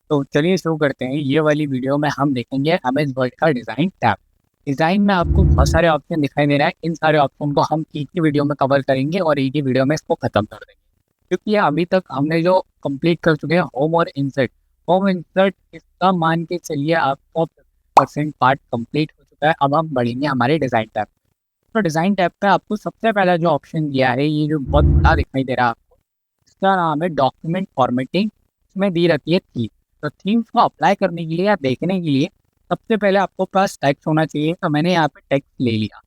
तो चलिए शुरू करते हैं। ये वाली वीडियो में हम देखेंगे एमएस वर्ड का डिज़ाइन टैब। डिज़ाइन में आपको बहुत सारे ऑप्शन दिखाई दे रहा है। इन सारे ऑप्शन को हम एक ही वीडियो में कवर करेंगे और एक ही वीडियो में इसको खत्म कर देंगे, क्योंकि ये अभी तक हमने जो कंप्लीट कर चुके हैं होम और इंसर्ट। होम इंसर्ट इसका मान के चलिए आपका 50% पार्ट कंप्लीट हो चुका है। अब हम बढ़ेंगे हमारे डिज़ाइन टैब। तो डिज़ाइन टैब पे आपको सबसे पहला जो ऑप्शन दिया है, ये जो बहुत बड़ा दिखाई दे रहा है आपको, इसका नाम है डॉक्यूमेंट फॉर्मेटिंग। इसमें दी रहती है थीम। तो थीम्स को अप्लाई करने के लिए या देखने के लिए सबसे पहले आपको पास टेक्स्ट होना चाहिए। तो मैंने यहाँ पे टेक्स्ट ले लिया।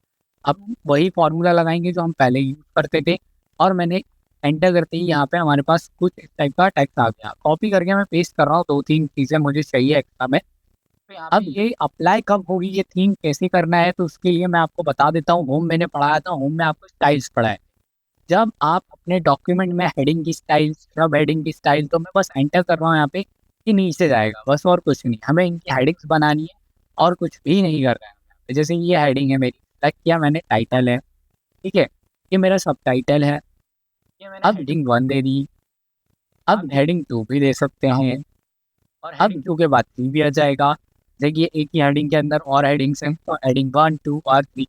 अब वही फॉर्मूला लगाएंगे जो हम पहले यूज करते थे, और मैंने एंटर करते ही यहाँ पे हमारे पास कुछ इस टाइप का टेक्स्ट आ गया। कॉपी करके मैं पेस्ट कर रहा हूँ, 2-3 चीज़ें मुझे चाहिए एक्स्ट्रा में। तो अब ये अप्लाई कब होगी, ये थीम कैसे करना है, तो उसके लिए मैं आपको बता देता हूँ। होम मैंने पढ़ाया था, होम में आपको स्टाइल्स पढ़ा है। जब आप अपने डॉक्यूमेंट में हेडिंग की स्टाइल, सब हेडिंग की स्टाइल, तो मैं बस एंटर कर रहा हूँ यहाँ पे कि नीचे जाएगा, बस और कुछ नहीं। हमें इनकी हेडिंग्स बनानी है और कुछ भी नहीं कर रहा है। तो जैसे ये हेडिंग है मेरी, सेलेक्ट किया मैंने, टाइटल है, ठीक है। ये मेरा सब टाइटल है। अब हेडिंग 1 दे दी। अब हेडिंग 2 भी दे सकते हैं। अब 2 के बाद 3 भी आ जाएगा। देखिए एक ही हेडिंग के अंदर और हेडिंग्स हैं, तो हेडिंग 1, 2 और 3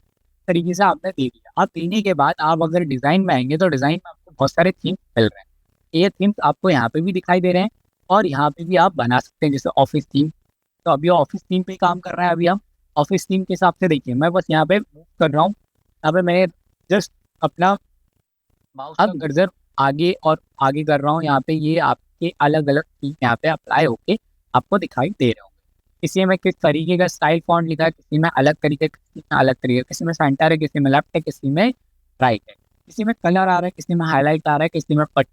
तरीके से आपने दे दिया। अब देने के बाद आप अगर डिज़ाइन में आएंगे तो डिज़ाइन में आपको बहुत सारे थीम मिल रहे हैं। ये थीम्स आपको यहाँ पे भी दिखाई दे रहे हैं और यहाँ पे भी आप बना सकते हैं, जैसे ऑफिस थीम। तो अभी ऑफिस थीम पे काम कर रहा है। अभी हम ऑफिस थीम के हिसाब से देखिए, मैं बस यहाँ पे मूव कर रहा हूँ। यहाँ पे मैं जस्ट अपना माउस का कर्सर आगे और आगे कर रहा हूँ। यहाँ पे ये आपके अलग अलग थीम यहाँ पे अप्लाई होके आपको दिखाई दे रहे होंगे। किसी में किस तरीके का स्टाइल फॉन्ट लिखा है, किसी में अलग तरीके, किसी में अलग तरीके, किसी में सेंटर है, किसी में लेफ्ट है, किसी में राइट है, किसी में कलर आ रहा है, किसी में हाईलाइट आ रहा है, किसी में पट,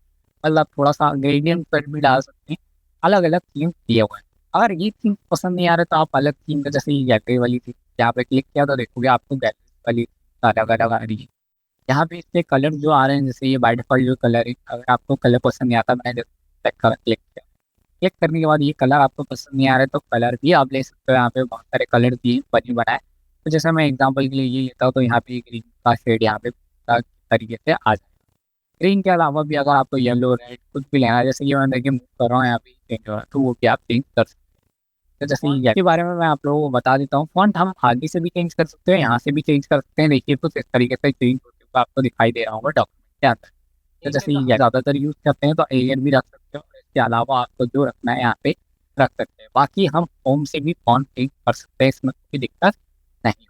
मतलब थोड़ा सा ग्रेडियंट कट भी डाल सकते हैं। अलग अलग थीम दिए हुए हैं। अगर ये थीम पसंद नहीं आ रहा तो आप अलग थीम का, जैसे ये गैलरी वाली थी, यहाँ पे क्लिक किया तो देखोगे आपको गैलरी वाली अलग अलग आ रही है। यहाँ पे इसके कलर जो आ रहे हैं, जैसे ये बाय डिफॉल्ट जो कलर है, अगर आपको कलर पसंद नहीं आता, मैंने क्लिक किया, क्लिक करने के बाद ये कलर आपको पसंद नहीं आ रहा है तो कलर भी आप ले सकते हो। यहाँ पे बहुत सारे कलर दिए बने बनाए। तो जैसे मैं एग्जांपल के लिए ये लेता हूँ, तो यहाँ पे ग्रीन का शेड यहाँ पे तरीके से आ जाए। ग्रीन के अलावा भी अगर आपको येलो, रेड कुछ भी लेना है, जैसे ये मैं देखिए मूव कर रहा हूँ यहाँ पे चेंज हो रहा है, तो वो भी आप चेंज कर सकते हैं। तो जैसे ये के बारे में मैं आप लोगों को बता देता हूँ। फॉन्ट हम आगे से भी चेंज कर सकते हैं, यहाँ से भी चेंज कर सकते हैं। देखिए कुछ इस तरीके से चेंज होते हुए आपको दिखाई दे रहा होगा डॉक्यूमेंट के अंदर। तो जैसे ये ज़्यादातर यूज़ करते हैं तो एलियन भी रख सकते हो, और इसके अलावा आपको जो रखना है यहाँ पे रख सकते हैं। बाकी हम होम से भी फॉन्ट चेंज कर सकते हैं, इसमें कोई दिक्कत नहीं।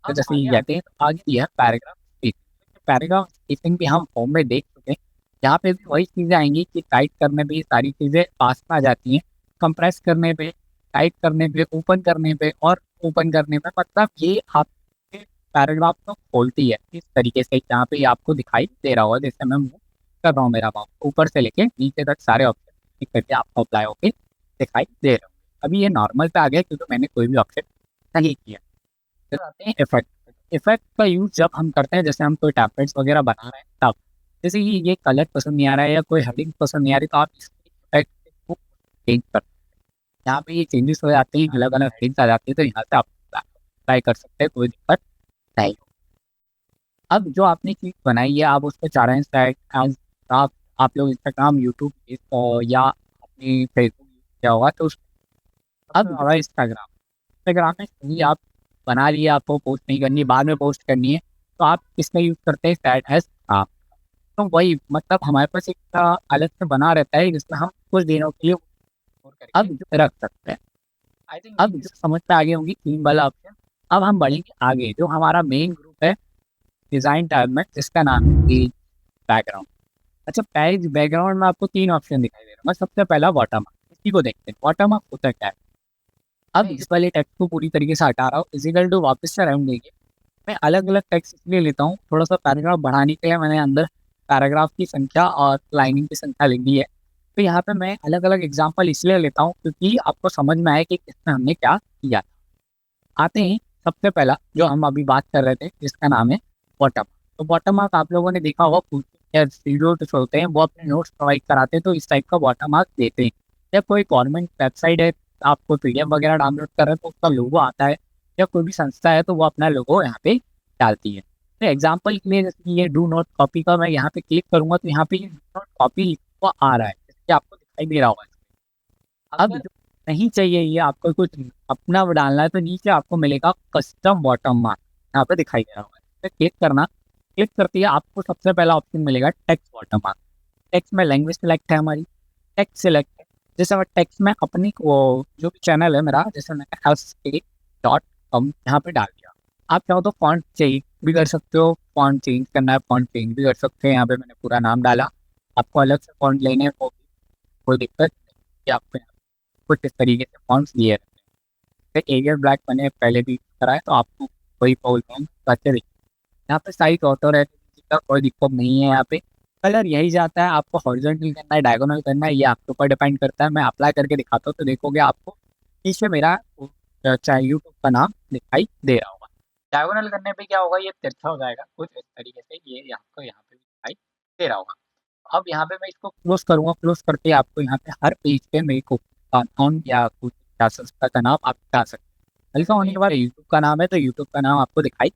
तो जैसे ये कहते हैं, तो आगे दिया है पैराग्राफ स्पेसिंग। पैराग्राफ स्पेसिंग भी हम होम में देख चुके हैं। यहाँ पे भी वही चीज़ें आएंगी कि टाइट करने पे ये सारी चीज़ें पास में आ जाती हैं, कंप्रेस करने पे, टाइट करने पे, ओपन करने पे और ओपन करने पे, मतलब ये आपके पैराग्राफ को खोलती है इस तरीके से। यहाँ पे आपको दिखाई दे रहा होगा, जैसे मैं मूव कर रहा हूँ, मेरा माउस ऊपर से लेके नीचे तक सारे ऑप्शन क्लिक करके आपको अप्लाई होके दिखाई दे रहे होंगे। अभी ये नॉर्मल पे आ गया क्योंकि मैंने कोई भी ऑप्शन नहीं किया। फिर आते हैं इफेक्ट। इफेक्ट का यूज जब हम करते हैं, जैसे हम कोई टैबलेट्स वगैरह बना रहे हैं तब, जैसे कि ये कलर पसंद नहीं आ रहा है या कोई हेडिंग पसंद नहीं आ रही, तो आप इसके इफेक्ट को चेंज कर, यहाँ पे ये चेंजेस हो जाते हैं, अलग अलग हेडिंग्स आ जाती है, तो यहाँ से आप ट्राई कर सकते हैं, कोई दिक्कत नहीं। अब जो आपने चीज बनाई है, आप उस पर चाह रहे हैं शायद एज आप लोग इंस्टाग्राम, यूट्यूब या अपनी फेसबुक किया होगा, तो अब हमारा इंस्टाग्राम, इंस्टाग्राम में कहीं आप बना लिए, आपको पोस्ट नहीं करनी, बाद में पोस्ट करनी है, तो आप किसमें यूज करते हैं, सैड हैश आप। तो वही मतलब हमारे पास एक अलग से बना रहता है जिसमें हम कुछ दिनों के लिए अब जो रख सकते हैं। अब जो समझ में आगे होंगी तीन वाला ऑप्शन। अब हम बढ़ेंगे आगे, जो हमारा मेन ग्रुप है डिजाइन टैब में, जिसका नाम है पेज बैकग्राउंड। अच्छा, पेज बैकग्राउंड में आपको 3 ऑप्शन दिखाई दे रहा है। सबसे पहला वाटरमार्क, इसी को देखते हैं। वाटरमार्क होता क्या है। अब इस वाले टेक्स्ट को पूरी तरीके से हटा रहा हूँ, इजिकल टू वापस से राउंड देंगे। मैं अलग अलग टेक्स्ट इसलिए लेता हूँ, थोड़ा सा पैराग्राफ बढ़ाने के लिए मैंने अंदर पैराग्राफ की संख्या और लाइनिंग की संख्या लिख दी है। तो यहाँ पे मैं अलग अलग एग्जाम्पल इसलिए लेता हूँ क्योंकि आपको समझ में आए कि इसमें हमने क्या किया। आते हैं सबसे पहला जो हम अभी बात कर रहे थे, जिसका नाम है बॉटम। तो बॉटम मार्क आप लोगों ने देखा होगा, या वीडियो तो होते हैं वो अपने नोट्स प्रोवाइड कराते हैं, तो इस टाइप का बॉटम मार्क देते हैं। या कोई गवर्नमेंट वेबसाइट है, आपको पीडीएफ वगैरह डाउनलोड कर रहे हैं तो उसका लोगो आता है, या कोई भी संस्था है तो वो अपना लोगो यहाँ पे डालती है। तो एग्जाम्पल के लिए जैसे ये डू नॉट कॉपी का मैं यहाँ पे क्लिक करूंगा, तो यहाँ पे ये डू नॉट कॉपी लिखा हुआ आ रहा है, जैसे आपको दिखाई दे रहा होगा। अब जो नहीं चाहिए ये आपको कुछ अपना डालना है तो नीचे आपको मिलेगा कस्टम वाटर मार्क, यहाँ पे दिखाई दे रहा होगा, इस पे क्लिक करना। क्लिक करते ही आपको सबसे पहला ऑप्शन मिलेगा टेक्स्ट वाटर मार्क। टेक्स्ट में लैंग्वेज सिलेक्ट है हमारी, टेक्स्ट सिलेक्ट है। जैसे मैं टेक्स्ट में अपनी वो जो भी चैनल है मेरा, जैसे मैंने LCA.com यहाँ पे डाल दिया। आप चाहो तो फॉन्ट चेंज भी कर सकते हो, फॉन्ट चेंज करना है फॉन्ट चेंज भी कर सकते हैं। यहाँ पे मैंने पूरा नाम डाला, आपको अलग से फॉन्ट लेने हैं वो भी कोई दिक्कत नहीं कि आपको यहाँ पे कुछ इस तरीके से फॉन्ट्स दिए रहते हैं। एरियल ब्लैक मैंने पहले भी कराया तो आपको कोई प्रॉब्लम करते रहिए। यहाँ पे साइज ऑटो रहती है, कोई दिक्कत नहीं है। यहाँ पे कलर यही जाता है, आपको हॉरिजॉन्टल करना है डायगोनल करना है ये आपके ऊपर डिपेंड करता है। मैं अप्लाई करके दिखाता हूँ तो देखोगे आपको पीछे मेरा चाहे यूट्यूब का नाम दिखाई दे रहा होगा। डायगोनल करने पे क्या होगा, ये तिरछा हो जाएगा कुछ इस तरीके से, ये आपको यहाँ पे भी दिखाई दे रहा होगा। अब यहाँ पे मैं इसको क्लोज करूंगा, क्लोज करके आपको यहाँ पे हर पेज पे मेरे को अकाउंट या कुछ संस्था का नाम आप बता सकते हैं। हल्का होने के बाद यूट्यूब का नाम है तो यूट्यूब का नाम आपको दिखाई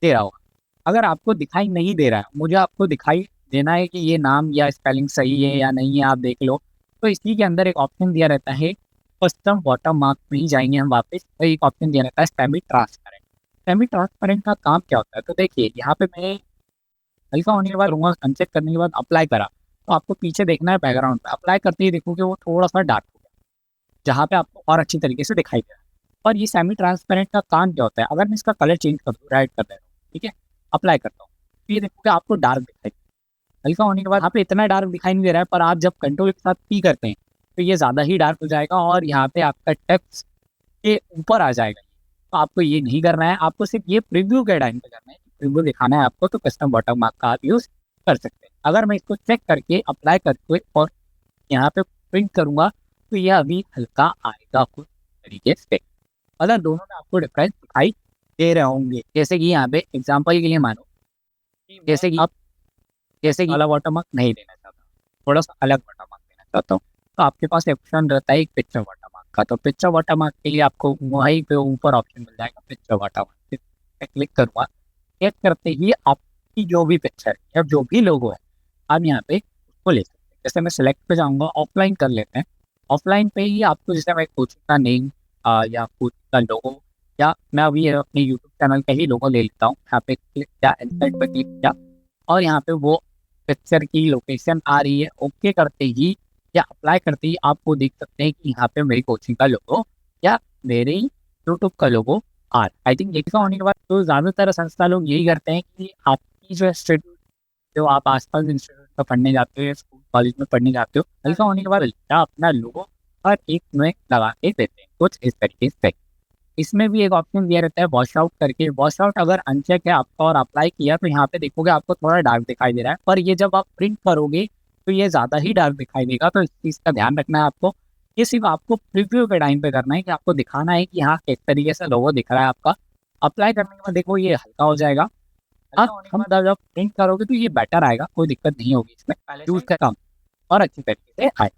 दे रहा होगा। अगर आपको दिखाई नहीं दे रहा है, मुझे आपको दिखाई देना है कि ये नाम या स्पेलिंग सही है या नहीं है, आप देख लो। तो इसी के अंदर एक ऑप्शन दिया रहता है, कस्टम वाटर मार्क में ही जाएंगे हम वापस, तो एक ऑप्शन दिया रहता है सेमी ट्रांसपेरेंट। सेमी ट्रांसपेरेंट का काम क्या होता है, तो देखिए यहाँ पे मैं हल्का होने के बाद रूंगा, अनचेक करने के बाद अप्लाई करा तो आपको पीछे देखना है बैकग्राउंड पे, अप्लाई करते ही देखोगे वो थोड़ा सा डार्क हो गया, जहाँ पे आपको और अच्छी तरीके से दिखाई दे रहा है। और ये सेमी ट्रांसपेरेंट का काम क्या होता है, अगर मैं इसका कलर चेंज कर दूँ, राइट कर दे रहा हूँ, ठीक है, अप्लाई करता हूँ, तो ये देखोगे आपको डार्क दिखाई, हल्का होने के बाद यहाँ पे इतना डार्क दिखाई नहीं दे रहा है, पर आप जब कंट्रोल के साथ पी करते हैं तो ये ज़्यादा ही डार्क हो जाएगा और यहाँ पे आपका टेक्स्ट के ऊपर आ जाएगा। तो आपको ये नहीं करना है, आपको सिर्फ ये प्रीव्यू के टाइम पे करना है, प्रीव्यू दिखाना है आपको, तो कस्टम वाटर मार्क का आप यूज़ कर सकते हैं। अगर मैं इसको चेक करके अप्लाई करके और यहाँ पे प्रिंट करूंगा तो ये अभी हल्का आएगा कुछ तरीके से, मतलब दोनों में आपको डिफरेंस दिखाई दे रहे होंगे। जैसे कि यहाँ पे एग्जाम्पल के लिए मानो कि जैसे कि अलग वाटर मार्क नहीं देना चाहता, थोड़ा सा अलग वाटर मार्क देना चाहता हूँ, तो आपके पास ऑप्शन रहता है एक पिक्चर वाटर मार्क का। तो पिक्चर वाटर मार्क के लिए आपको वहीं पे ऊपर ऑप्शन मिल जाएगा पिक्चर वाटर मार्क, पे क्लिक करूँगा। क्लिक करते ही आपकी जो भी पिक्चर है या जो भी लोगो है आप यहाँ पे उसको ले सकते हैं। जैसे मैं सिलेक्ट पे जाऊँगा, ऑफलाइन कर लेते हैं। ऑफलाइन पे ही आपको जैसे मैं कोचिंग का नेम या कोचिंग का लोगो, या मैं अभी अपने यूट्यूब चैनल का ही लोगो ले लेता हूँ। यहाँ पे क्लिक किया, इंसर्ट पे क्लिक किया और यहाँ पे वो पिक्चर की लोकेशन आ रही है। ओके करते ही या अप्लाई करते ही आपको देख सकते हैं कि यहाँ पे मेरी कोचिंग का लोगो या मेरे यूट्यूब का लोगो आ रहा है। आई थिंक देखा होने के बाद तो ज़्यादातर संस्था लोग यही करते हैं कि आपकी जो इंस्टीट्यूट, जो आप आसपास इंस्टीट्यूट में पढ़ने जाते हो, स्कूल कॉलेज में पढ़ने जाते हो, हल्का होने के बाद अपना लोगो हर एक में लगा के देते हैं कुछ इस तरीके से। इसमें भी एक ऑप्शन दिया रहता है वॉश आउट करके। वॉश आउट अगर अनचेक है आपका और अप्लाई किया तो यहाँ पे देखोगे आपको थोड़ा डार्क दिखाई दे रहा है, पर ये जब आप प्रिंट करोगे तो ये ज़्यादा ही डार्क दिखाई देगा। तो इस चीज़ का ध्यान रखना है आपको। ये सिर्फ आपको प्रीव्यू के टाइम पे करना है कि आपको दिखाना है कि हाँ किस तरीके से लोगो दिख रहा है आपका। अप्लाई करने के बाद देखो ये हल्का हो जाएगा। अब हम जब प्रिंट करोगे तो ये बेटर आएगा, कोई दिक्कत नहीं होगी इसमें, यूज का काम और अच्छी तरीके से आएगा।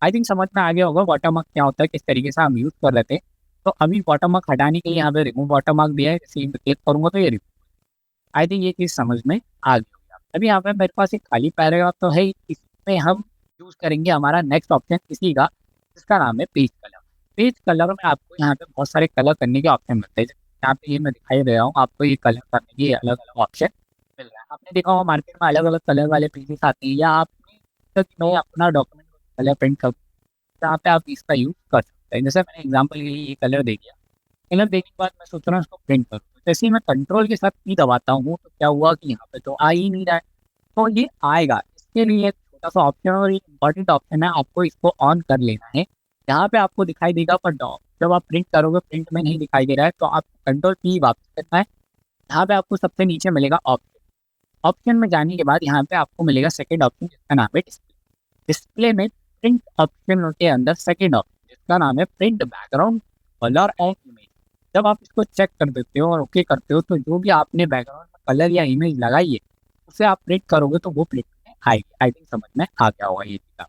आई थिंक समझ में आ गया होगा वाटर मार्क क्या होता है, किस तरीके से हम यूज कर लेते हैं। तो अभी वाटर मार्क हटाने के लिए यहाँ पे रिमूव वाटर मार्क दिया है, जैसे क्लिक करूंगा तो ये रिमूव। आई थिंक ये चीज़ समझ में आ गई होगी। अभी यहाँ पे मेरे पास एक खाली पैराग्राफ तो है, इसमें हम यूज करेंगे हमारा नेक्स्ट ऑप्शन इसी का, जिसका नाम है पेज कलर। पेज कलर में आपको यहाँ पे बहुत सारे कलर करने के ऑप्शन मिलते हैं। यहाँ पे ये मैं दिखाई दे रहा हूँ आपको, ये कलर करने के अलग अलग ऑप्शन मिल रहा है। आपने देखा होगा मार्केट में अलग अलग कलर वाले पेजेस आते हैं, या आपने मैं अपना डॉक्यूमेंट कलर प्रिंट कर, यहाँ पे आप इसका यूज कर सकते हैं। जैसे मैंने एग्जाम्पल के लिए ये कलर दे दिया, कलर देने के बाद मैं सोच रहा हूँ इसको प्रिंट करूँ, जैसे ही मैं कंट्रोल के साथ ई दबाता हूँ तो क्या हुआ कि यहाँ पे तो आ ही नहीं रहा है, तो ये आएगा। इसके लिए एक छोटा सा ऑप्शन और एक इम्पॉर्टेंट ऑप्शन है, आपको इसको ऑन कर लेना है। यहाँ पे आपको दिखाई देगा पर जब आप प्रिंट करोगे प्रिंट में नहीं दिखाई दे रहा है, तो आप कंट्रोल की वापस करना है। यहाँ पे आपको सबसे नीचे मिलेगा ऑप्शन। ऑप्शन में जाने के बाद यहाँ पे आपको मिलेगा सेकेंड ऑप्शन, जिसका नाम है डिस्प्ले। डिस्प्ले में प्रिंट ऑप्शन के अंदर सेकेंड ऑप्शन जिसका नाम है print background colour and image. जब आप इसको चेक कर देते हो और ओके करते हो तो जो भी आपने बैकग्राउंड में कलर या इमेज लगाई है उसे आप प्रिंट करोगे तो वो प्रिंट में आएगी। आई थिंक समझ में आ गया होगा ये चीज़।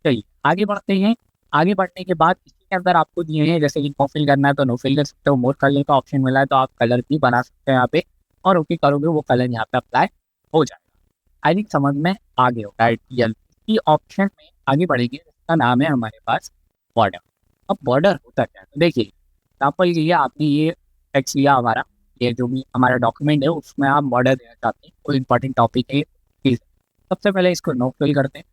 चलिए आगे बढ़ते हैं। आगे बढ़ने के बाद इसी के अंदर आपको दिए हैं, जैसे कि नो फिल करना है तो नो फिल कर सकते हो, मोर कलर का ऑप्शन मिला है तो आप कलर भी बना सकते हैं यहाँ पे, और ओके करोगे वो कलर यहाँ पे अप्लाई हो जाएगा। आई थिंक समझ में आ गया होगा। की ऑप्शन में आगे बढ़ेंगे, इसका नाम है हमारे पास बॉर्डर। अब बॉर्डर होता क्या है, तो देखिए एग्जाम्पल के लिए आपने ये टेक्स्ट लिया हमारा, ये जो भी हमारा डॉक्यूमेंट है उसमें आप बॉर्डर देना चाहते हैं, कोई इंपॉर्टेंट टॉपिक है प्लीज। सबसे पहले इसको नो फिल करते हैं,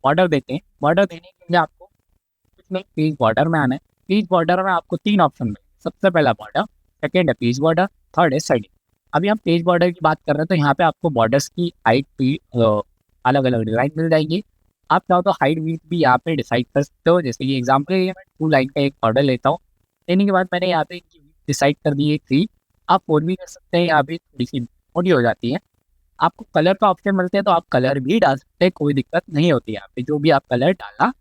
बॉर्डर देते हैं। बॉर्डर देने के लिए आपको इसमें पेज बॉर्डर में आना है। पेज बॉर्डर में आपको 3 ऑप्शन मिलेंगे, सबसे पहला बॉर्डर, सेकंड है पेज बॉर्डर, थर्ड है शेडिंग। अभी हम पेज बॉर्डर की बात कर रहे हैं, तो यहाँ पे आपको बॉर्डर्स की हाइट भी अलग अलग डिज़ाइन मिल जाएगी। आप चाहो तो हाइट विड्थ भी यहाँ पे डिसाइड कर सकते हो। जैसे कि एग्जाम्पल के लिए मैं 2 लाइन का एक बॉर्डर लेता हूँ, लेने के बाद मैंने यहाँ पे इनकी विड्थ डिसाइड कर दी है 3। आप 4 भी कर सकते हैं, यहाँ पे थोड़ी सी मोटी हो जाती है। आपको कलर का ऑप्शन मिलते हैं तो आप कलर भी डाल सकते हैं, कोई दिक्कत नहीं होती है यहाँ पे, जो भी आप कलर डालना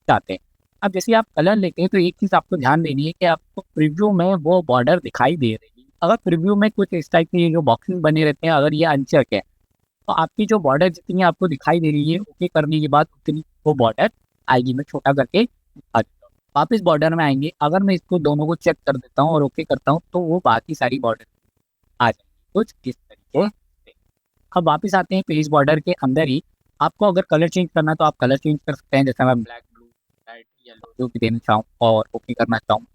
चाहते हैं। अब जैसे आप कलर लेते हैं तो एक चीज़ आपको ध्यान देनी है कि आपको प्रीव्यू में वो बॉर्डर दिखाई दे रही है। अगर प्रीव्यू में कुछ इस टाइप के ये जो बॉक्सेस बने रहते हैं, अगर ये अनचेक है, तो आपकी जो बॉर्डर जितनी आपको दिखाई दे रही है ओके करने के बाद उतनी वो बॉर्डर आएगी। मैं छोटा करके दिखा देता हूँ। वापस बॉर्डर में आएंगे, अगर मैं इसको दोनों को चेक कर देता हूँ और ओके करता हूँ तो वो बाकी सारी बॉर्डर आ जाएंगी कुछ इस तरीके से। अब वापस आते हैं पेज बॉर्डर के अंदर ही। आपको अगर कलर चेंज करना है तो आप कलर चेंज कर सकते हैं, जैसे मैं ब्लैक, ब्लू, रेड, येलो जो भी देना चाहूँ और ओके करना चाहूँ।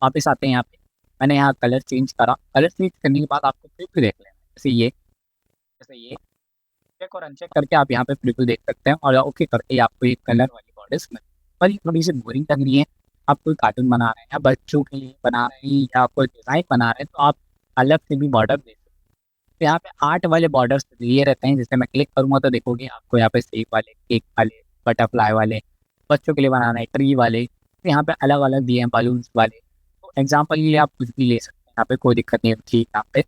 वापस आते हैं यहाँ पे, मैंने यहाँ कलर चेंज करा। कलर चेंज करने के बाद आपको प्रीव्यू देख लेना है। जैसे ये चेक और अनचेक करके आप यहाँ पे प्रीव्यू देख सकते हैं, और ओके करके आपको एक कलर वाली बॉर्डर्स मिल। पर ये थोड़ी सी बोरिंग लग रही है, आप कोई कार्टून बना रहे हैं या बच्चों के लिए बना रहे हैं या कोई डिज़ाइन बना रहे हैं, तो आप अलग से भी बॉर्डर दे सकते हैं। तो यहाँ पे आर्ट वाले बॉर्डर्स दिए रहते हैं, जैसे मैं क्लिक करूँगा तो देखोगे आपको यहाँ पे सेब वाले, केक वाले, बटरफ्लाई वाले, बच्चों के लिए बनाना है ट्री वाले, तो यहाँ पे अलग अलग दिए हैं बलून्स वाले। तो एग्जाम्पल के लिए आप कुछ भी ले सकते हैं, यहाँ पे कोई दिक्कत नहीं होती यहाँ पे,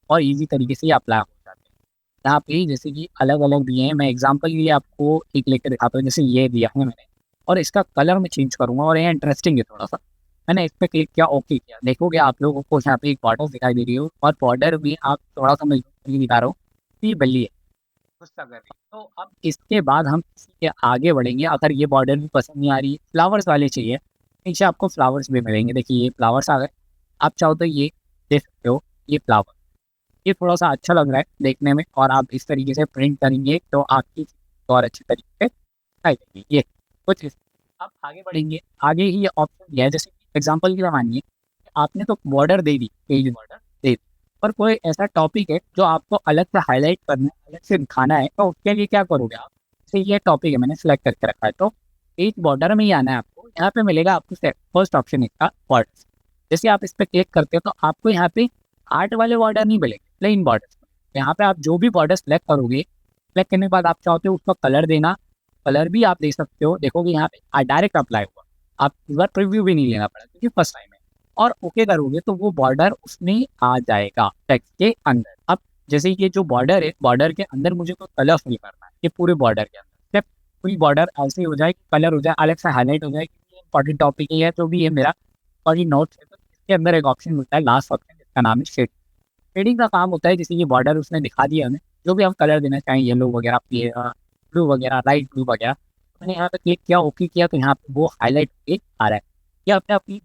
और ईजी तरीके से अप्लाई हो जाते हैं। यहाँ पे जैसे कि अलग अलग दिए हैं, मैं एग्जाम्पल के लिए आपको एक लेकर दिखाता हूँ। जैसे ये दिया है मैंने, और इसका कलर मैं चेंज करूँगा, और ये इंटरेस्टिंग है थोड़ा सा। मैंने इस पर क्लिक किया, ओके किया, देखोगे आप लोगों को यहाँ पे एक बॉर्डर दिखाई दे रही हो, और बॉर्डर भी आप थोड़ा सा मैं दिखा रहा हूँ, ये बल्ली है, गुस्सा कर रही है। तो अब इसके बाद हम इसी के आगे बढ़ेंगे। अगर ये बॉर्डर भी पसंद नहीं आ रही, फ्लावर्स वाले चाहिए, नीचे आपको फ्लावर्स भी मिलेंगे। देखिए ये फ्लावर्स आ गए, आप चाहो तो ये देख सकते हो, ये फ्लावर, ये थोड़ा सा अच्छा लग रहा है देखने में, और आप इस तरीके से प्रिंट करेंगे तो आपकी और अच्छी तरीके से दिखाई देगी। ये कुछ अब आगे बढ़ेंगे, आगे ही ये ऑप्शन दिया है। जैसे एग्जांपल की मानिए आपने तो बॉर्डर दे दी, पेज बॉर्डर दे दी, पर कोई ऐसा टॉपिक है जो आपको अलग से हाईलाइट करना है, अलग से दिखाना है, तो उसके लिए क्या करोगे आप। जैसे ये टॉपिक है, मैंने सेलेक्ट करके रखा है, तो पेज बॉर्डर में ही आना है आपको। यहाँ पे मिलेगा आपको फर्स्ट ऑप्शन इसका बॉर्डर। जैसे आप इस पर क्लिक करते हो तो आपको यहाँ पे आर्ट वाले बॉर्डर नहीं मिलेंगे, प्लेन बॉर्डर। यहाँ पे आप जो भी बॉर्डर सेलेक्ट करोगे, सेलेक्ट करने के बाद आप चाहते हो उसका कलर देना, कलर भी आप दे सकते हो। देखोगे यहाँ पे डायरेक्ट अप्लाई हुआ, आप इस बार प्रीव्यू भी नहीं लेना पड़ा क्योंकि फर्स्ट टाइम है। और ओके करोगे तो वो बॉर्डर उसमें आ जाएगा टेक्स्ट के अंदर। अब जैसे ये जो बॉर्डर है, बॉर्डर के अंदर मुझे कोई कलर फिल करना है, ये पूरे बॉर्डर के अंदर जब पूरी बॉर्डर ऐसे ही हो जाए, कलर हो जाए, अलग से हाईलाइट हो जाए कि ये इंपॉर्टेंट टॉपिक है जो भी है मेरा, और ये नोट्स है, तो इसके अंदर एक ऑप्शन मिलता है लास्ट ऑप्शन, जिसका नाम है शेड। शेडिंग का काम होता है, जैसे ये बॉर्डर उसने दिखा दिया हमें, जो भी हम कलर देना चाहें, येलो वगैरह, ब्लू वगैरह, लाइट ब्लू वगैरह, मैंने यहाँ पे क्लिक किया, ओके किया, तो यहाँ पे वो हाईलाइट होके आ रहा है। ये आपने अपनी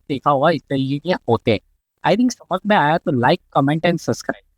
देखा होगा इस तरीके के होते हैं। आई थिंक समझ में आया तो लाइक, कमेंट एंड सब्सक्राइब।